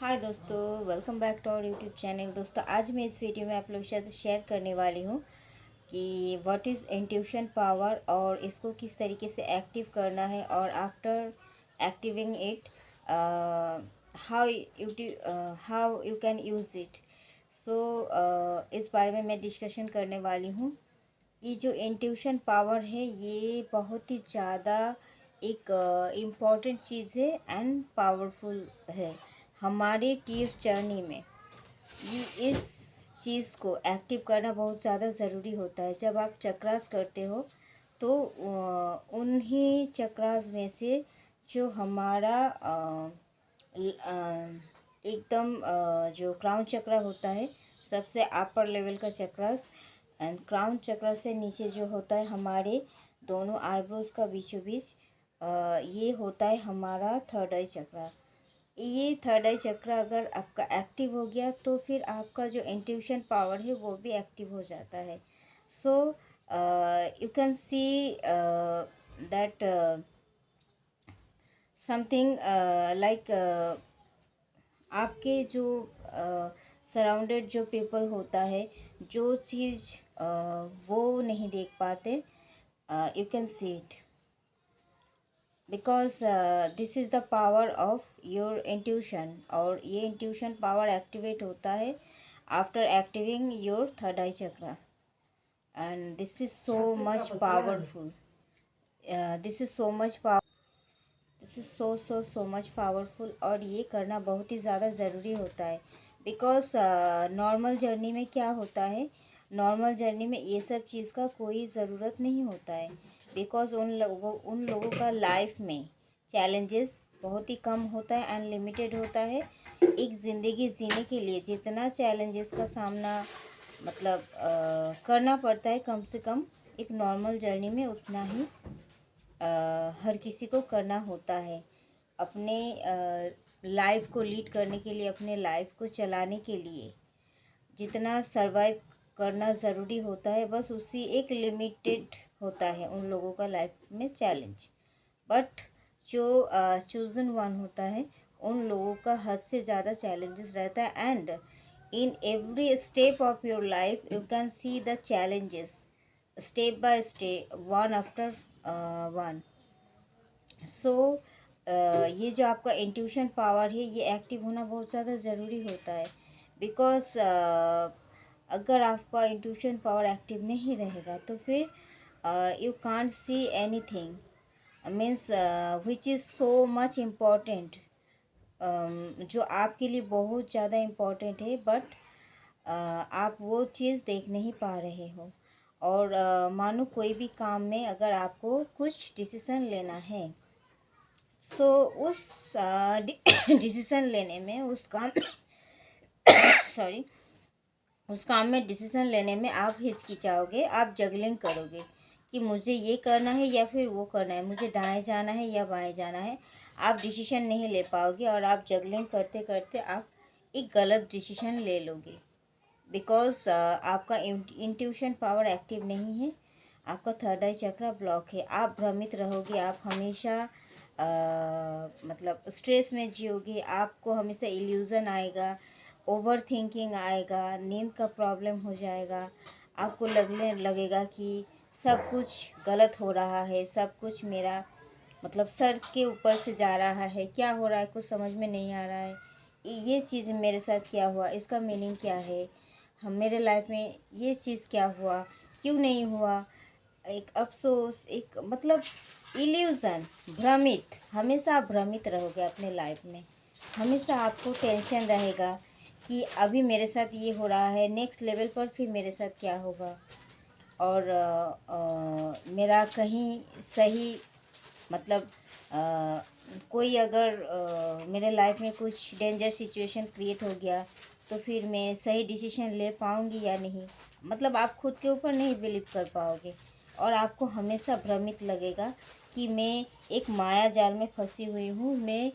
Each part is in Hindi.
हाय दोस्तों, welcome back to our YouTube channel. दोस्तों, आज मैं इस वीडियो में आप लोगों के साथ शेयर करने वाली हूँ कि व्हाट इज़ इंट्यूशन पावर और इसको किस तरीके से एक्टिव करना है और after activing it how you can use it. So इस बारे में मैं डिस्कशन करने वाली हूँ। ये जो इंट्यूशन पावर है ये बहुत ही ज़्यादा एक इम्पॉर्टेंट चीज़ है एंड पावरफुल है हमारे टीफ जर्नी में। ये इस चीज़ को एक्टिव करना बहुत ज़्यादा ज़रूरी होता है। जब आप चक्रास करते हो तो उन्हीं चक्रास में से जो हमारा एकदम जो क्राउन चक्रा होता है, सबसे अपर लेवल का चक्रास, एंड क्राउन चक्र से नीचे जो होता है हमारे दोनों आईब्रोज का बीचों बीच, ये होता है हमारा थर्ड आई चक्र। ये थर्ड आई चक्र अगर आपका एक्टिव हो गया तो फिर आपका जो इंट्यूशन पावर है वो भी एक्टिव हो जाता है। So you can see that something like आपके जो सराउंडेड जो पीपल होता है, जो चीज़ वो नहीं देख पाते, you can see it because this is the power of your intuition. और ये इंट्यूशन पावर एक्टिवेट होता है after activing your third eye chakra, and this is so much powerful. This is so much this is so much powerful. और ये करना बहुत ही ज़्यादा ज़रूरी होता है बिकॉज नॉर्मल जर्नी में क्या होता है, नॉर्मल जर्नी में ये सब चीज़ का कोई ज़रूरत नहीं होता है बिकॉज उन लोगों का लाइफ में चैलेंजेस बहुत ही कम होता है एंड लिमिटेड होता है। एक ज़िंदगी जीने के लिए जितना चैलेंजेस का सामना मतलब करना पड़ता है, कम से कम एक नॉर्मल जर्नी में उतना ही हर किसी को करना होता है। अपने लाइफ को लीड करने के लिए, अपने लाइफ को चलाने के लिए जितना सरवाइव करना ज़रूरी होता है, बस उसी एक लिमिटेड होता है उन लोगों का लाइफ में चैलेंज। बट जो चूजन वन होता है, उन लोगों का हद से ज़्यादा चैलेंजेस रहता है and in every step of your life you can see the challenges step by step, one after one. So ये जो आपका इंट्यूशन पावर है ये एक्टिव होना बहुत ज़्यादा ज़रूरी होता है बिकॉज अगर आपका इंट्यूशन पावर एक्टिव नहीं रहेगा तो फिर you can't see anything means which is so much important, जो आपके लिए बहुत ज़्यादा इम्पॉर्टेंट है, बट आप वो चीज़ देख नहीं पा रहे हो। और मानो कोई भी काम में अगर आपको कुछ डिसीज़न लेना है, सो उस डिसीज़न लेने में उस काम सॉरी उस काम में डिसीज़न लेने में आप हिचकिचाओगे, आप जगलिंग करोगे कि मुझे ये करना है या फिर वो करना है, मुझे दाएं जाना है या बाएं जाना है। आप डिसीज़न नहीं ले पाओगे और आप जगलिंग करते करते आप एक गलत डिसीज़न ले लोगे बिकॉज आपका इंट्यूशन पावर एक्टिव नहीं है, आपका थर्ड आई चक्र ब्लॉक है। आप भ्रमित रहोगे, आप हमेशा मतलब स्ट्रेस में जियोगे, आपको हमेशा इल्यूज़न आएगा, ओवर थिंकिंग आएगा, नींद का प्रॉब्लम हो जाएगा, आपको लगने लगेगा कि सब कुछ गलत हो रहा है, सब कुछ मेरा मतलब सर के ऊपर से जा रहा है, क्या हो रहा है कुछ समझ में नहीं आ रहा है, ये चीज़ मेरे साथ क्या हुआ, इसका मीनिंग क्या है, हम मेरे लाइफ में ये चीज़ क्या हुआ, क्यों नहीं हुआ, एक अफसोस, एक मतलब इल्यूज़न, भ्रमित। हमेशा आप भ्रमित रहोगे अपने लाइफ में, हमेशा आपको टेंशन रहेगा कि अभी मेरे साथ ये हो रहा है, नेक्स्ट लेवल पर फिर मेरे साथ क्या होगा, और मेरा कहीं सही मतलब कोई अगर मेरे लाइफ में कुछ डेंजर सिचुएशन क्रिएट हो गया तो फिर मैं सही डिसीजन ले पाऊँगी या नहीं। मतलब आप खुद के ऊपर नहीं बिलीव कर पाओगे और आपको हमेशा भ्रमित लगेगा कि मैं एक माया जाल में फंसी हुई हूँ। मैं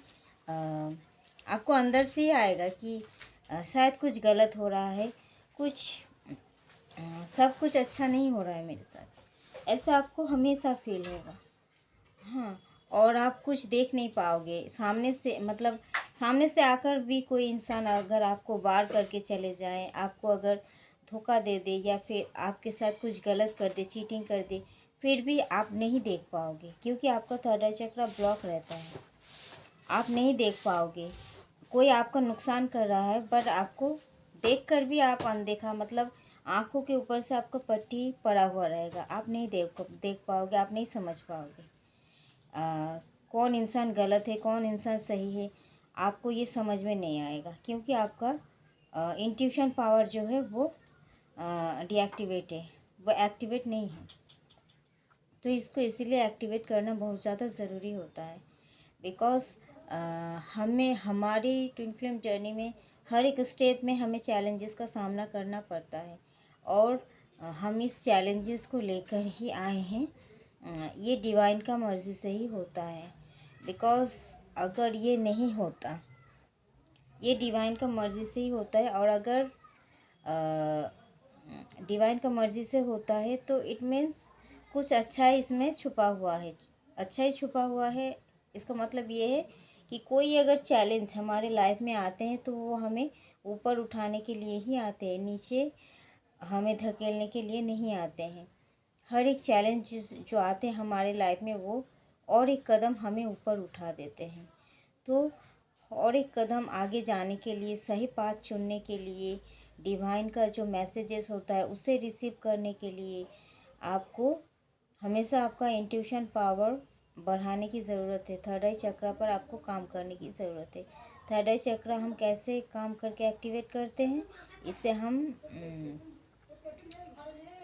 आपको अंदर से ही आएगा कि शायद कुछ गलत हो रहा है, कुछ सब कुछ अच्छा नहीं हो रहा है मेरे साथ, ऐसा आपको हमेशा फील होगा। हाँ, और आप कुछ देख नहीं पाओगे सामने से, मतलब सामने से आकर भी कोई इंसान अगर आपको वार करके चले जाए, आपको अगर धोखा दे दे या फिर आपके साथ कुछ गलत कर दे, चीटिंग कर दे, फिर भी आप नहीं देख पाओगे, क्योंकि आपका थर्ड आई चक्रा ब्लॉक रहता है। आप नहीं देख पाओगे। कोई आपका नुकसान कर रहा है बट आपको देखकर भी आप अनदेखा, मतलब आँखों के ऊपर से आपका पट्टी पड़ा हुआ रहेगा। आप नहीं देख पाओगे, आप नहीं समझ पाओगे कौन इंसान गलत है, कौन इंसान सही है। आपको ये समझ में नहीं आएगा, क्योंकि आपका इंट्यूशन पावर जो है वो डीएक्टिवेट है, वो एक्टिवेट नहीं है। तो इसको इसीलिए एक्टिवेट करना बहुत ज़्यादा ज़रूरी होता है। बिकॉज़ हमें हमारी ट्विन फ्लेम जर्नी में हर एक स्टेप में हमें चैलेंजेस का सामना करना पड़ता है, और हम इस चैलेंजेस को लेकर ही आए हैं। ये डिवाइन का मर्ज़ी से ही होता है। बिकॉज़ अगर ये नहीं होता, ये डिवाइन का मर्ज़ी से ही होता है, और अगर डिवाइन का मर्ज़ी से होता है तो इट मीन्स कुछ अच्छा इसमें छुपा हुआ है, अच्छा ही छुपा हुआ है। इसका मतलब ये है कि कोई अगर चैलेंज हमारे लाइफ में आते हैं तो वो हमें ऊपर उठाने के लिए ही आते हैं, नीचे हमें धकेलने के लिए नहीं आते हैं। हर एक चैलेंज जो आते हैं हमारे लाइफ में, वो और एक कदम हमें ऊपर उठा देते हैं। तो और एक कदम आगे जाने के लिए, सही पाथ चुनने के लिए, डिवाइन का जो मैसेजेस होता है उसे रिसीव करने के लिए आपको हमेशा आपका इंट्यूशन पावर बढ़ाने की ज़रूरत है। थर्ड आई चक्रा पर आपको काम करने की ज़रूरत है। थर्ड आई चक्रा हम कैसे काम करके एक्टिवेट करते हैं, इससे हम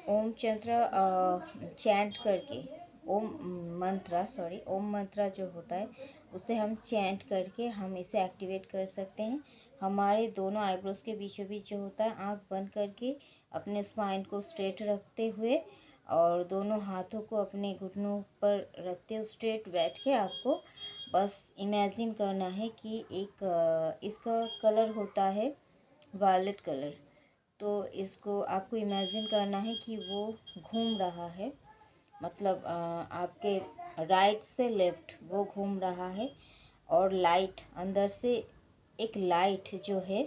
ओम चंद्र चैंट करके, ओम मंत्रा जो होता है उसे हम चैंट करके हम इसे एक्टिवेट कर सकते हैं। हमारे दोनों आईब्रोज के बीचों बीच जो होता है, आंख बंद करके अपने स्पाइन को स्ट्रेट रखते हुए और दोनों हाथों को अपने घुटनों पर रखते हुए स्ट्रेट बैठ के आपको बस इमेजिन करना है कि इसका कलर होता है वायलेट कलर। तो इसको आपको इमेजिन करना है कि वो घूम रहा है, मतलब आपके राइट से लेफ़्ट वो घूम रहा है, और लाइट अंदर से एक लाइट जो है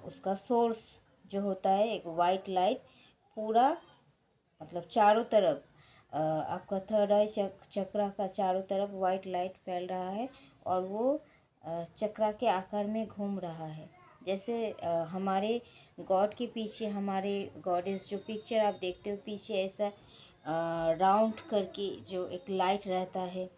उसका सोर्स जो होता है, एक वाइट लाइट पूरा, मतलब चारों तरफ आपका थर्ड आई चक्रा का चारों तरफ वाइट लाइट फैल रहा है, और वो चक्रा के आकार में घूम रहा है। जैसे हमारे गॉड के पीछे, हमारे गॉडेस जो पिक्चर आप देखते हो पीछे, ऐसा राउंड करके जो एक लाइट रहता है,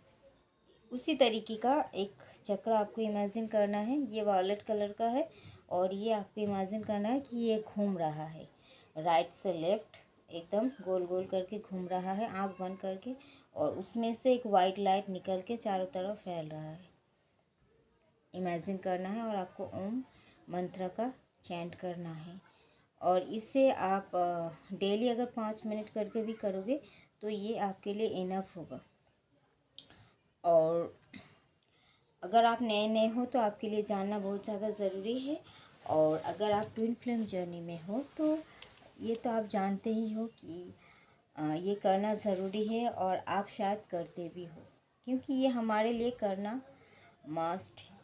उसी तरीके का एक चक्र आपको इमेजिन करना है। ये वॉयलेट कलर का है, और ये आपको इमेजिन करना है कि ये घूम रहा है राइट से लेफ़्ट, एकदम गोल गोल करके घूम रहा है आंख बंद करके, और उसमें से एक वाइट लाइट निकल के चारों तरफ फैल रहा है। इमेजिन करना है, और आपको ओम मंत्र का चैंट करना है। और इससे आप डेली अगर 5 मिनट करके भी करोगे तो ये आपके लिए इनफ होगा। और अगर आप नए नए हो तो आपके लिए जानना बहुत ज़्यादा ज़रूरी है। और अगर आप ट्विन फ्लेम जर्नी में हो तो ये तो आप जानते ही हो कि ये करना ज़रूरी है, और आप शायद करते भी हो, क्योंकि ये हमारे लिए करना मस्ट है।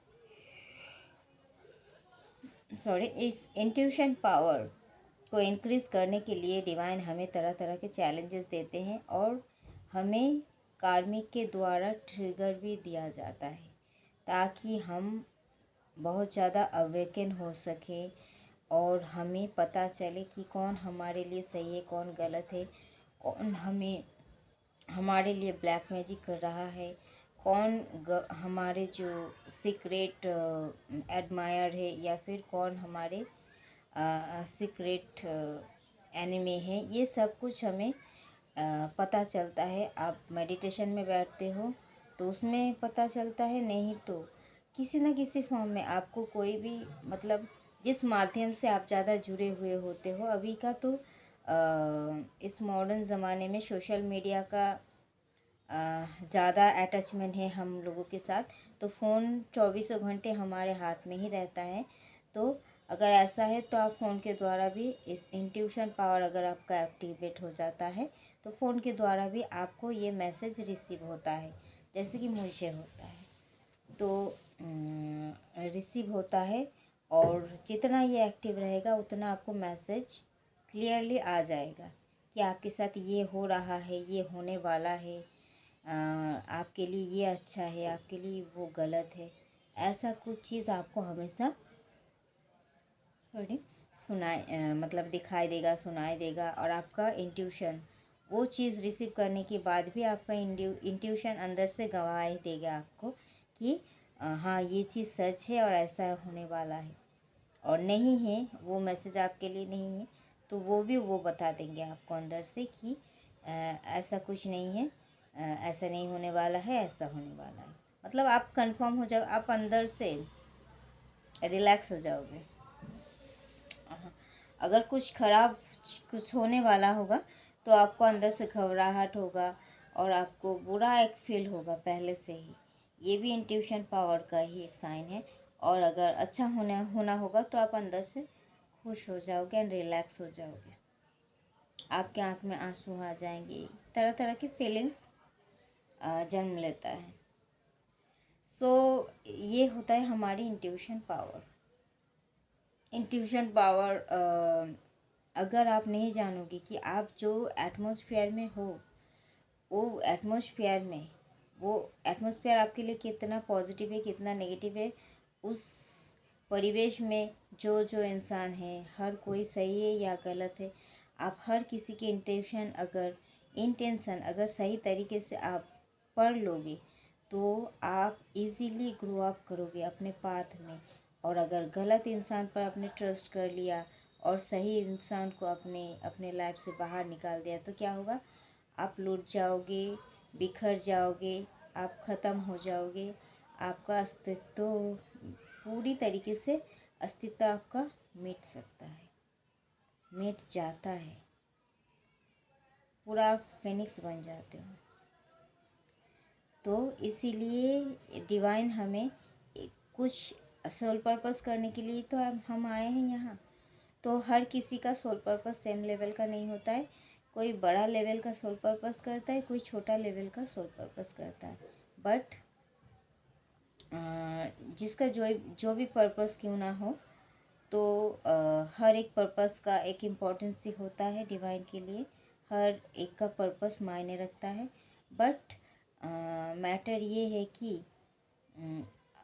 इस इंट्यूशन पावर को इंक्रीज़ करने के लिए डिवाइन हमें तरह तरह के चैलेंजेस देते हैं, और हमें कार्मिक के द्वारा ट्रिगर भी दिया जाता है, ताकि हम बहुत ज़्यादा अवेकन हो सकें, और हमें पता चले कि कौन हमारे लिए सही है, कौन गलत है, कौन हमारे लिए ब्लैक मैजिक कर रहा है, कौन हमारे जो सीक्रेट एडमायर है, या फिर कौन हमारे सीक्रेट एनिमी है। ये सब कुछ हमें पता चलता है। आप मेडिटेशन में बैठते हो तो उसमें पता चलता है, नहीं तो किसी न किसी फॉर्म में आपको कोई भी, मतलब जिस माध्यम से आप ज़्यादा जुड़े हुए होते हो। अभी का तो इस मॉडर्न ज़माने में सोशल मीडिया का ज़्यादा अटैचमेंट है हम लोगों के साथ, तो फ़ोन 24 घंटे हमारे हाथ में ही रहता है। तो अगर ऐसा है तो आप फ़ोन के द्वारा भी इस इंट्यूशन पावर अगर आपका एक्टिवेट हो जाता है तो फ़ोन के द्वारा भी आपको ये मैसेज रिसीव होता है, जैसे कि मुझे होता है। तो रिसीव होता है, और जितना ये एक्टिव रहेगा उतना आपको मैसेज क्लियरली आ जाएगा कि आपके साथ ये हो रहा है, ये होने वाला है, आपके लिए ये अच्छा है, आपके लिए वो गलत है। ऐसा कुछ चीज़ आपको हमेशा मतलब दिखाई देगा, सुनाई देगा। और आपका इंट्यूशन वो चीज़ रिसीव करने के बाद भी आपका इंट्यूशन अंदर से गवाही देगा आपको कि हाँ ये चीज़ सच है और ऐसा होने वाला है। और नहीं है, वो मैसेज आपके लिए नहीं है, तो वो भी वो बता देंगे आपको अंदर से कि ऐसा कुछ नहीं है, ऐसा नहीं होने वाला है, ऐसा होने वाला है। मतलब आप कंफर्म हो जाओ, आप अंदर से रिलैक्स हो जाओगे। अगर कुछ होने वाला होगा तो आपको अंदर से घबराहट होगा और आपको बुरा एक फील होगा पहले से ही। ये भी इंट्यूशन पावर का ही एक साइन है। और अगर अच्छा होना होगा तो आप अंदर से खुश हो जाओगे एंड रिलैक्स हो जाओगे। आपके आँख में आंसू आ जाएंगे, तरह तरह की फीलिंग्स जन्म लेता है। सो ये होता है हमारी इंट्यूशन पावर। इंट्यूशन पावर अगर आप नहीं जानोगे कि आप जो एटमॉस्फेयर में हो, वो एटमॉस्फेयर आपके लिए कितना पॉजिटिव है, कितना नेगेटिव है, उस परिवेश में जो जो इंसान है, हर कोई सही है या गलत है, आप हर किसी की इंटेंशन अगर सही तरीके से आप पढ़ लोगे तो आप इजीली ग्रो अप करोगे अपने पाथ में। और अगर गलत इंसान पर आपने ट्रस्ट कर लिया और सही इंसान को अपने लाइफ से बाहर निकाल दिया तो क्या होगा? आप लूट जाओगे, बिखर जाओगे, आप ख़त्म हो जाओगे। आपका अस्तित्व पूरी तरीके से अस्तित्व आपका मिट सकता है, मिट जाता है, पूरा आप फेनिक्स बन जाते हो। तो इसीलिए डिवाइन हमें कुछ सोल पर्पस करने के लिए तो अब हम आए हैं यहाँ। तो हर किसी का सोल पर्पस सेम लेवल का नहीं होता है। कोई बड़ा लेवल का सोल पर्पस करता है, कोई छोटा लेवल का सोल पर्पस करता है। बट जिसका जो भी पर्पस क्यों ना हो, तो हर एक पर्पस का एक इम्पोर्टेंस होता है डिवाइन के लिए। हर एक का पर्पस मायने रखता है। बट मैटर ये है कि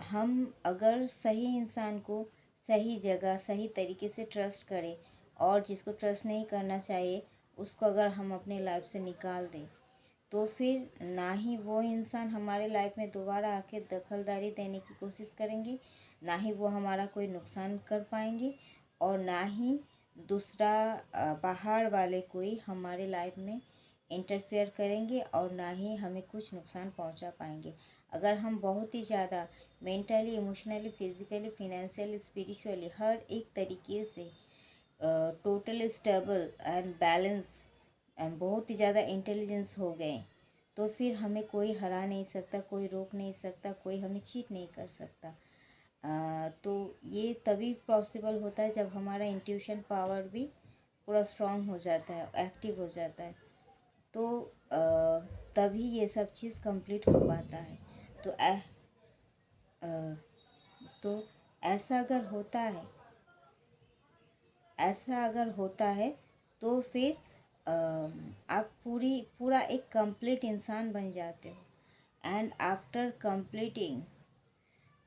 हम अगर सही इंसान को सही जगह सही तरीके से ट्रस्ट करें, और जिसको ट्रस्ट नहीं करना चाहिए उसको अगर हम अपने लाइफ से निकाल दें, तो फिर ना ही वो इंसान हमारे लाइफ में दोबारा आके दखलदारी देने की कोशिश करेंगे, ना ही वो हमारा कोई नुकसान कर पाएंगे, और ना ही दूसरा बाहर वाले कोई हमारे लाइफ में इंटरफेयर करेंगे, और ना ही हमें कुछ नुकसान पहुंचा पाएंगे। अगर हम बहुत ही ज़्यादा mentally, emotionally, physically, financially, spiritually हर एक तरीके से totally stable and balance and बहुत ही ज़्यादा इंटेलिजेंस हो गए, तो फिर हमें कोई हरा नहीं सकता, कोई रोक नहीं सकता, कोई हमें चीट नहीं कर सकता। तो ये तभी पॉसिबल होता है जब हमारा इंट्यूशन पावर भी पूरा स्ट्रांग हो जाता है, एक्टिव हो जाता है। तो तभी ये सब चीज़ कंप्लीट हो पाता है। तो तो ऐसा अगर होता है तो फिर आप पूरा एक कंप्लीट इंसान बन जाते हो। एंड आफ्टर कंप्लीटिंग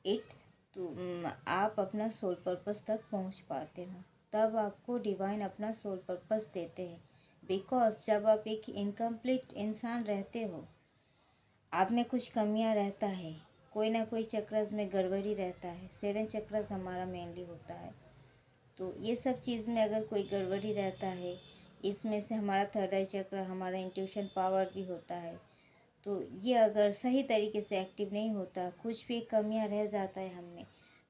इट, तो आप अपना सोल पर्पस तक पहुंच पाते हो। तब आपको डिवाइन अपना सोल पर्पस देते हैं। बिकॉज जब आप एक इनकम्प्लीट इंसान रहते हो, आप में कुछ कमियां रहता है, कोई ना कोई चक्रस में गड़बड़ी रहता है। 7 चक्रस हमारा मेनली होता है। तो ये सब चीज़ में अगर कोई गड़बड़ी रहता है, इसमें से हमारा थर्ड आई चक्र, हमारा इंट्यूशन पावर भी होता है, तो ये अगर सही तरीके से एक्टिव नहीं होता, कुछ भी कमियां रह जाता है हमें,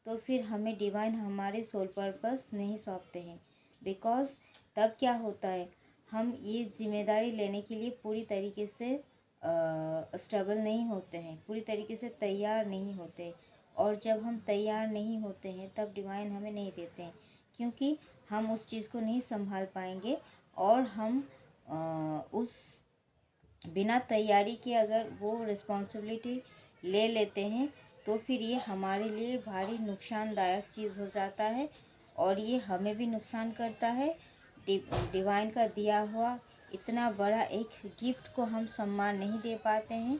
तो फिर हमें डिवाइन हमारे सोल पर्पस नहीं सौंपते हैं। बिकॉज तब क्या होता है, हम ये जिम्मेदारी लेने के लिए पूरी तरीके से स्टेबल नहीं होते हैं, पूरी तरीके से तैयार नहीं होते। और जब हम तैयार नहीं होते हैं तब डिवाइन हमें नहीं देते हैं, क्योंकि हम उस चीज़ को नहीं संभाल पाएंगे। और हम उस बिना तैयारी के अगर वो रिस्पॉन्सिबिलिटी ले लेते हैं तो फिर ये हमारे लिए भारी नुकसानदायक चीज़ हो जाता है और ये हमें भी नुकसान करता है। डिवाइन का दिया हुआ इतना बड़ा एक गिफ्ट को हम सम्मान नहीं दे पाते हैं,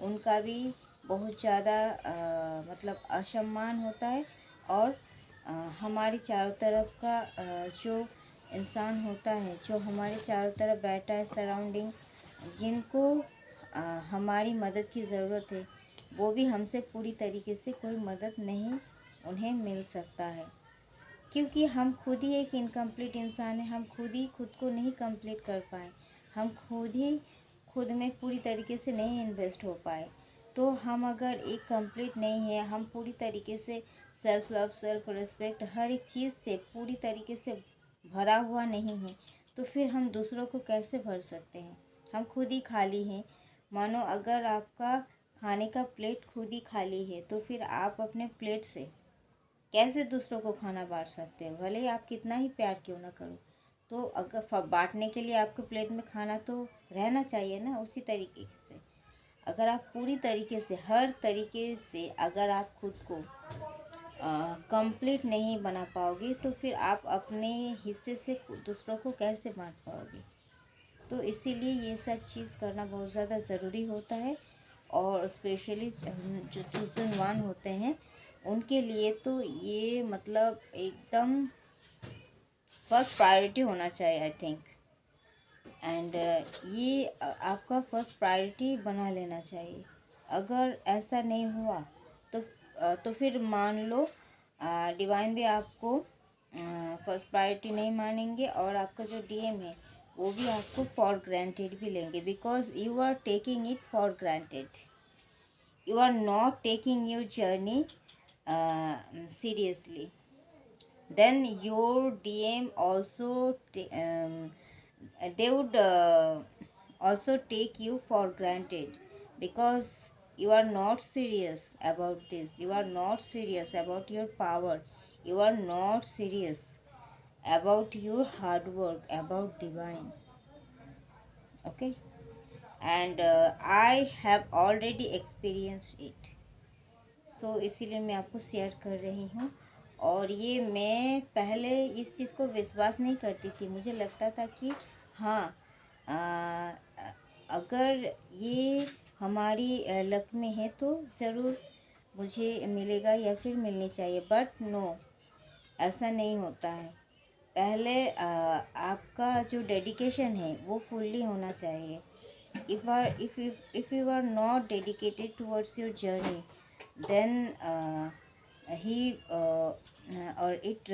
उनका भी बहुत ज़्यादा मतलब असम्मान होता है। और हमारे चारों तरफ का जो इंसान होता है, जो हमारे चारों तरफ बैठा है सराउंडिंग, जिनको हमारी मदद की ज़रूरत है, वो भी हमसे पूरी तरीके से कोई मदद नहीं उन्हें मिल सकता है, क्योंकि हम खुद ही एक इनकम्प्लीट इंसान हैं। हम खुद ही खुद को नहीं कंप्लीट कर पाए, हम खुद ही खुद में पूरी तरीके से नहीं इन्वेस्ट हो पाए। तो हम अगर एक कंप्लीट नहीं है, हम पूरी तरीके से सेल्फ लव, सेल्फ रिस्पेक्ट, हर एक चीज़ से पूरी तरीके से भरा हुआ नहीं है, तो फिर हम दूसरों को कैसे भर सकते हैं? हम खुद ही खाली हैं। मानो अगर आपका खाने का प्लेट खुद ही खाली है, तो फिर आप अपने प्लेट से कैसे दूसरों को खाना बांट सकते हैं? भले ही आप कितना ही प्यार क्यों ना करो, तो अगर बांटने के लिए आपके प्लेट में खाना तो रहना चाहिए ना। उसी तरीके से अगर आप पूरी तरीके से, हर तरीके से अगर आप खुद को कंप्लीट नहीं बना पाओगे, तो फिर आप अपने हिस्से से दूसरों को कैसे बांट पाओगे? तो इसीलिए ये सब चीज़ करना बहुत ज़्यादा ज़रूरी होता है। और स्पेशली जो चूज़न वन होते हैं, उनके लिए तो ये मतलब एकदम फर्स्ट प्रायोरिटी होना चाहिए, आई थिंक। एंड ये आपका फर्स्ट प्रायोरिटी बना लेना चाहिए। अगर ऐसा नहीं हुआ तो फिर मान लो डिवाइन भी आपको फर्स्ट प्रायोरिटी नहीं मानेंगे, और आपका जो डीएम है वो भी आपको फॉर ग्रांटेड भी लेंगे, because you are taking it for granted. You are not taking your journey seriously. Then your DM also they would also take you for granted, because you are not serious about this. You are not serious about your power. You are not serious about your hard work, about divine. Okay, and I have already experienced it. सो इसीलिए मैं आपको शेयर कर रही हूँ। और ये मैं पहले इस चीज़ को विश्वास नहीं करती थी। मुझे लगता था कि हाँ, अगर ये हमारी लक में है तो ज़रूर मुझे मिलेगा या फिर मिलनी चाहिए, बट नो, ऐसा नहीं होता है। पहले आपका जो डेडिकेशन है वो फुल्ली होना चाहिए। if you are not dedicated towards your journey, then he or it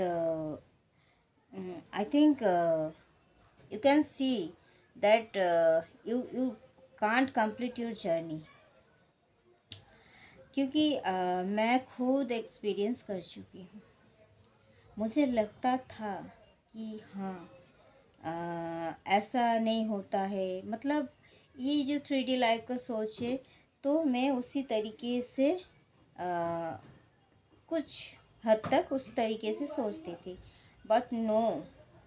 I think you can see that you can't complete your journey, क्योंकि मैं खुद एक्सपीरियंस कर चुकी हूँ। मुझे लगता था कि हाँ, ऐसा नहीं होता है, मतलब ये जो 3D लाइफ का सोच है, तो मैं उसी तरीके से कुछ हद तक उस तरीके से सोचती थी। But no,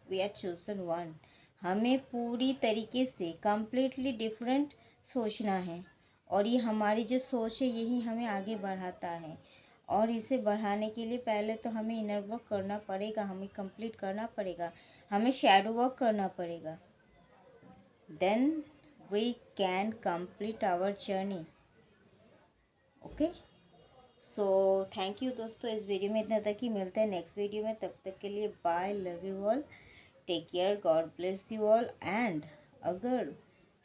we are chosen one. हमें पूरी तरीके से कम्प्लीटली डिफरेंट सोचना है, और ये हमारी जो सोच है यही हमें आगे बढ़ाता है। और इसे बढ़ाने के लिए पहले तो हमें इनर वर्क करना पड़ेगा, हमें कंप्लीट करना पड़ेगा, हमें शैडो वर्क करना पड़ेगा। Then we can complete our journey. Okay, so thank you दोस्तों, इस वीडियो में इतना तक ही। मिलते हैं नेक्स्ट वीडियो में, तब तक के लिए bye, love you all, take care, God bless you all. And अगर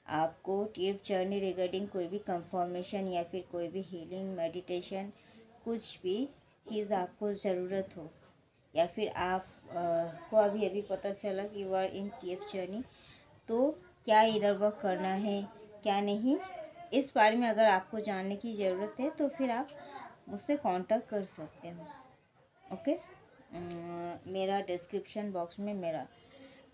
आपको टिप जर्नी रिगार्डिंग कोई भी कंफर्मेशन या फिर कोई भी हीलिंग, मेडिटेशन, कुछ भी चीज़ आपको ज़रूरत हो, या फिर आप को अभी पता चला कि you are in tip journey, तो क्या इनर वर्क करना है क्या नहीं, इस बारे में अगर आपको जानने की ज़रूरत है, तो फिर आप मुझसे कांटेक्ट कर सकते हो। ओके, मेरा डिस्क्रिप्शन बॉक्स में मेरा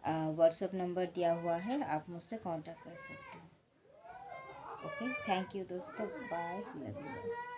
व्हाट्सएप नंबर दिया हुआ है, आप मुझसे कांटेक्ट कर सकते हो। ओके, थैंक यू दोस्तों, बाय, लव यू।